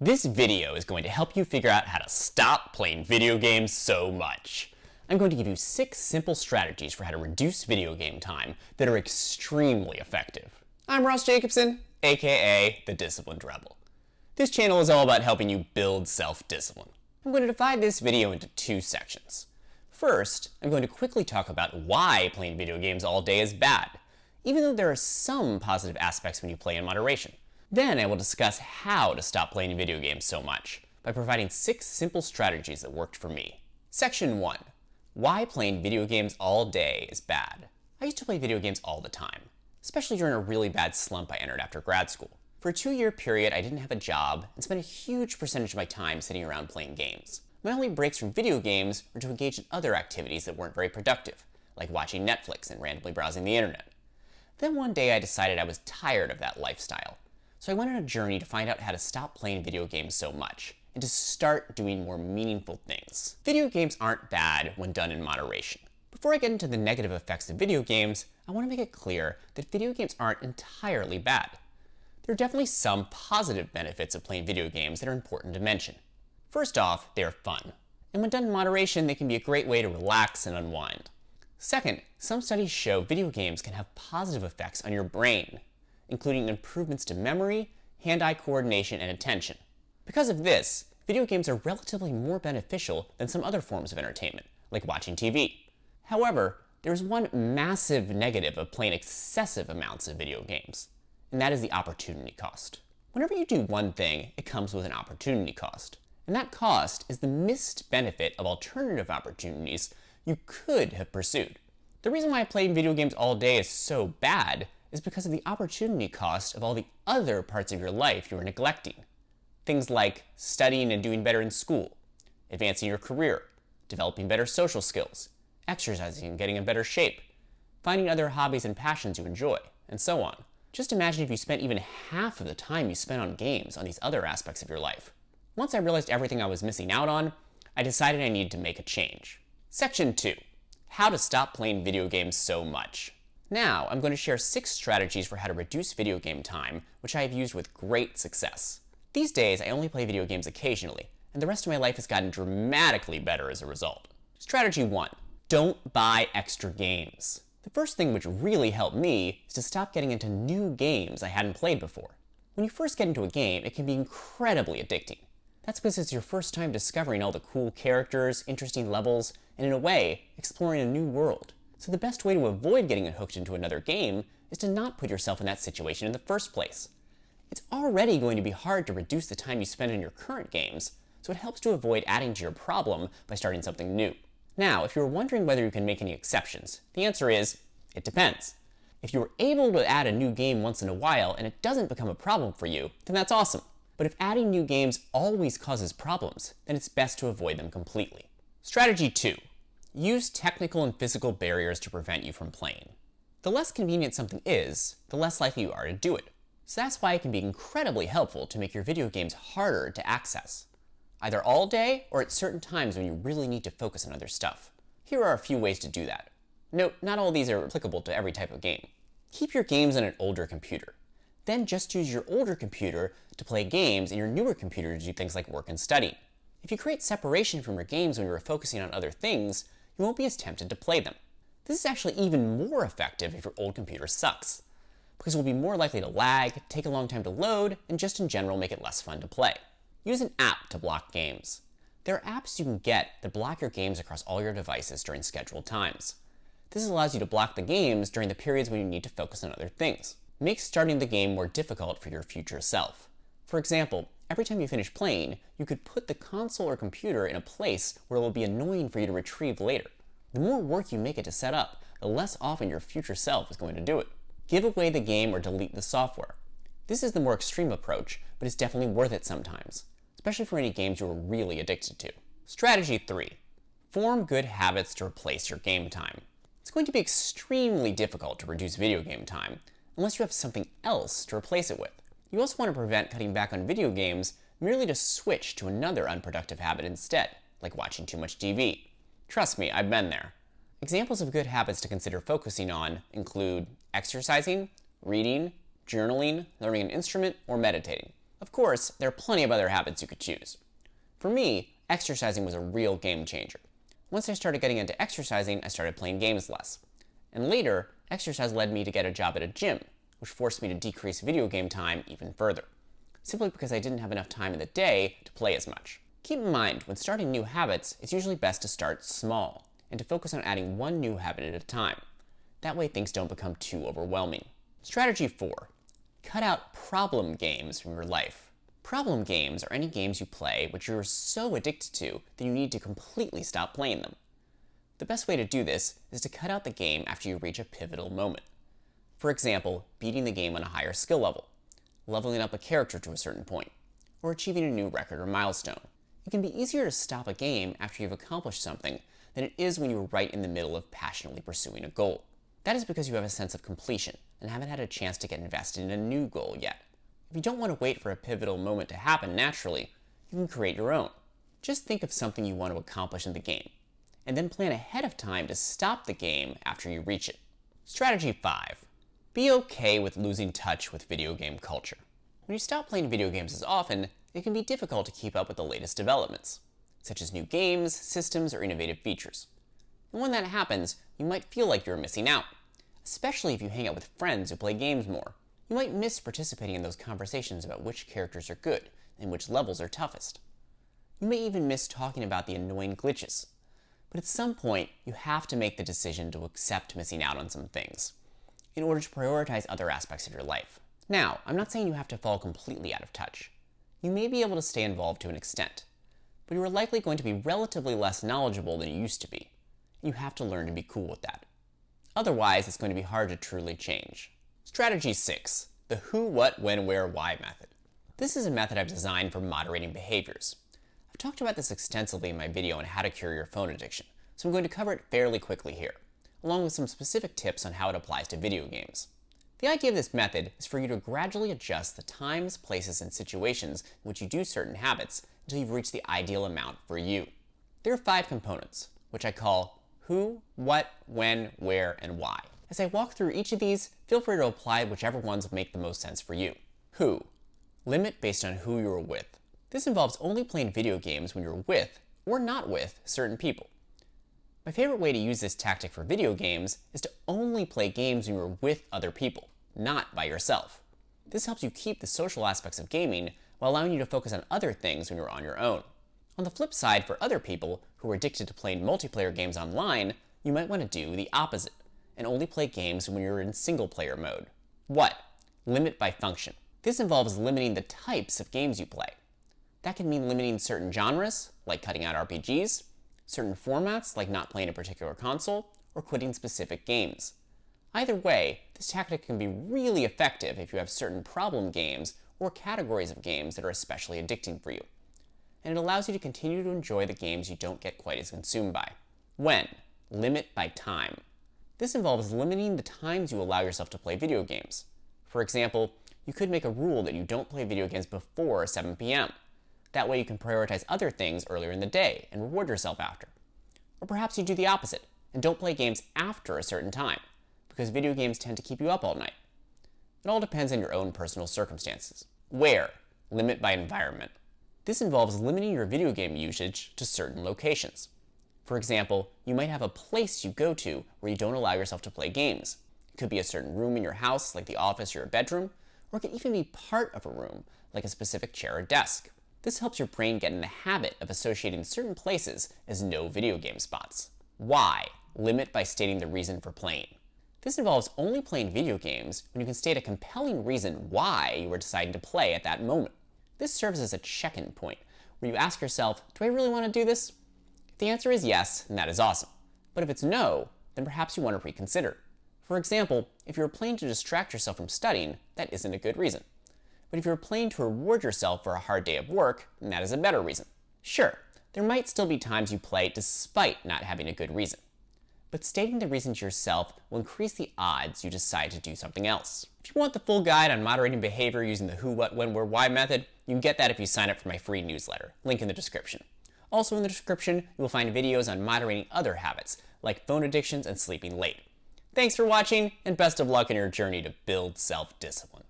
This video is going to help you figure out how to stop playing video games so much. I'm going to give you 6 simple strategies for how to reduce video game time that are extremely effective. I'm Ross Jacobson, aka The Disciplined Rebel. This channel is all about helping you build self-discipline. I'm going to divide this video into 2 sections. First, I'm going to quickly talk about why playing video games all day is bad, even though there are some positive aspects when you play in moderation. Then I will discuss how to stop playing video games so much by providing 6 simple strategies that worked for me. Section 1. Why playing video games all day is bad. I used to play video games all the time, especially during a really bad slump I entered after grad school. For a 2-year period, I didn't have a job and spent a huge percentage of my time sitting around playing games. My only breaks from video games were to engage in other activities that weren't very productive, like watching Netflix and randomly browsing the internet. Then one day I decided I was tired of that lifestyle. So I went on a journey to find out how to stop playing video games so much, and to start doing more meaningful things. Video games aren't bad when done in moderation. Before I get into the negative effects of video games, I want to make it clear that video games aren't entirely bad. There are definitely some positive benefits of playing video games that are important to mention. First off, they are fun. And when done in moderation, they can be a great way to relax and unwind. Second, some studies show video games can have positive effects on your brain, including improvements to memory, hand-eye coordination, and attention. Because of this, video games are relatively more beneficial than some other forms of entertainment, like watching TV. However, there's one massive negative of playing excessive amounts of video games, and that is the opportunity cost. Whenever you do one thing, it comes with an opportunity cost, and that cost is the missed benefit of alternative opportunities you could have pursued. The reason why playing video games all day is so bad is because of the opportunity cost of all the other parts of your life you are neglecting. Things like studying and doing better in school, advancing your career, developing better social skills, exercising and getting in better shape, finding other hobbies and passions you enjoy, and so on. Just imagine if you spent even half of the time you spent on games on these other aspects of your life. Once I realized everything I was missing out on, I decided I needed to make a change. Section 2. How to stop playing video games so much. Now, I'm going to share 6 strategies for how to reduce video game time, which I have used with great success. These days, I only play video games occasionally, and the rest of my life has gotten dramatically better as a result. Strategy 1. Don't buy extra games. The first thing which really helped me is to stop getting into new games I hadn't played before. When you first get into a game, it can be incredibly addicting. That's because it's your first time discovering all the cool characters, interesting levels, and in a way, exploring a new world. So the best way to avoid getting hooked into another game is to not put yourself in that situation in the first place. It's already going to be hard to reduce the time you spend on your current games, so it helps to avoid adding to your problem by starting something new. Now, if you're wondering whether you can make any exceptions, the answer is, it depends. If you're able to add a new game once in a while and it doesn't become a problem for you, then that's awesome. But if adding new games always causes problems, then it's best to avoid them completely. Strategy 2. Use technical and physical barriers to prevent you from playing. The less convenient something is, the less likely you are to do it. So that's why it can be incredibly helpful to make your video games harder to access, either all day or at certain times when you really need to focus on other stuff. Here are a few ways to do that. Note, not all of these are applicable to every type of game. Keep your games on an older computer. Then just use your older computer to play games and your newer computer to do things like work and study. If you create separation from your games when you are focusing on other things, you won't be as tempted to play them. This is actually even more effective if your old computer sucks, because it will be more likely to lag, take a long time to load, and just in general make it less fun to play. Use an app to block games. There are apps you can get that block your games across all your devices during scheduled times. This allows you to block the games during the periods when you need to focus on other things. It makes starting the game more difficult for your future self. For example, every time you finish playing, you could put the console or computer in a place where it will be annoying for you to retrieve later. The more work you make it to set up, the less often your future self is going to do it. Give away the game or delete the software. This is the more extreme approach, but it's definitely worth it sometimes, especially for any games you are really addicted to. Strategy 3. Form good habits to replace your game time. It's going to be extremely difficult to reduce video game time unless you have something else to replace it with. You also want to prevent cutting back on video games merely to switch to another unproductive habit instead, like watching too much TV. Trust me, I've been there. Examples of good habits to consider focusing on include exercising, reading, journaling, learning an instrument, or meditating. Of course, there are plenty of other habits you could choose. For me, exercising was a real game changer. Once I started getting into exercising, I started playing games less. And later, exercise led me to get a job at a gym, which forced me to decrease video game time even further, simply because I didn't have enough time in the day to play as much. Keep in mind, when starting new habits, it's usually best to start small, and to focus on adding one new habit at a time. That way things don't become too overwhelming. Strategy 4. Cut out problem games from your life. Problem games are any games you play which you're so addicted to that you need to completely stop playing them. The best way to do this is to cut out the game after you reach a pivotal moment. For example, beating the game on a higher skill level, leveling up a character to a certain point, or achieving a new record or milestone. It can be easier to stop a game after you've accomplished something than it is when you are right in the middle of passionately pursuing a goal. That is because you have a sense of completion and haven't had a chance to get invested in a new goal yet. If you don't want to wait for a pivotal moment to happen naturally, you can create your own. Just think of something you want to accomplish in the game, and then plan ahead of time to stop the game after you reach it. Strategy 5. Be okay with losing touch with video game culture. When you stop playing video games as often, it can be difficult to keep up with the latest developments, such as new games, systems, or innovative features. And when that happens, you might feel like you're missing out, especially if you hang out with friends who play games more. You might miss participating in those conversations about which characters are good and which levels are toughest. You may even miss talking about the annoying glitches. But at some point, you have to make the decision to accept missing out on some things in order to prioritize other aspects of your life. Now, I'm not saying you have to fall completely out of touch. You may be able to stay involved to an extent, but you are likely going to be relatively less knowledgeable than you used to be. You have to learn to be cool with that. Otherwise, it's going to be hard to truly change. Strategy 6. The who, what, when, where, why method. This is a method I've designed for moderating behaviors. I've talked about this extensively in my video on how to cure your phone addiction, so I'm going to cover it fairly quickly here, along with some specific tips on how it applies to video games. The idea of this method is for you to gradually adjust the times, places, and situations in which you do certain habits until you've reached the ideal amount for you. There are 5 components, which I call who, what, when, where, and why. As I walk through each of these, feel free to apply whichever ones make the most sense for you. Who. Limit based on who you're with. This involves only playing video games when you're with, or not with, certain people. My favorite way to use this tactic for video games is to only play games when you're with other people, not by yourself. This helps you keep the social aspects of gaming while allowing you to focus on other things when you're on your own. On the flip side, for other people who are addicted to playing multiplayer games online, you might want to do the opposite and only play games when you're in single-player mode. What? Limit by function. This involves limiting the types of games you play. That can mean limiting certain genres, like cutting out RPGs, certain formats, like not playing a particular console, or quitting specific games. Either way, this tactic can be really effective if you have certain problem games or categories of games that are especially addicting for you. And it allows you to continue to enjoy the games you don't get quite as consumed by. When? Limit by time. This involves limiting the times you allow yourself to play video games. For example, you could make a rule that you don't play video games before 7 p.m. That way you can prioritize other things earlier in the day and reward yourself after. Or perhaps you do the opposite and don't play games after a certain time, because video games tend to keep you up all night. It all depends on your own personal circumstances. Where? Limit by environment. This involves limiting your video game usage to certain locations. For example, you might have a place you go to where you don't allow yourself to play games. It could be a certain room in your house, like the office or your bedroom, or it could even be part of a room, like a specific chair or desk. This helps your brain get in the habit of associating certain places as no video game spots. Why? Limit by stating the reason for playing. This involves only playing video games when you can state a compelling reason why you are deciding to play at that moment. This serves as a check-in point, where you ask yourself, do I really want to do this? If the answer is yes, then that is awesome. But if it's no, then perhaps you want to reconsider. For example, if you're playing to distract yourself from studying, that isn't a good reason. But if you're playing to reward yourself for a hard day of work, then that is a better reason. Sure, there might still be times you play despite not having a good reason. But stating the reason to yourself will increase the odds you decide to do something else. If you want the full guide on moderating behavior using the who, what, when, where, why method, you can get that if you sign up for my free newsletter. Link in the description. Also in the description, you will find videos on moderating other habits, like phone addictions and sleeping late. Thanks for watching, and best of luck in your journey to build self-discipline.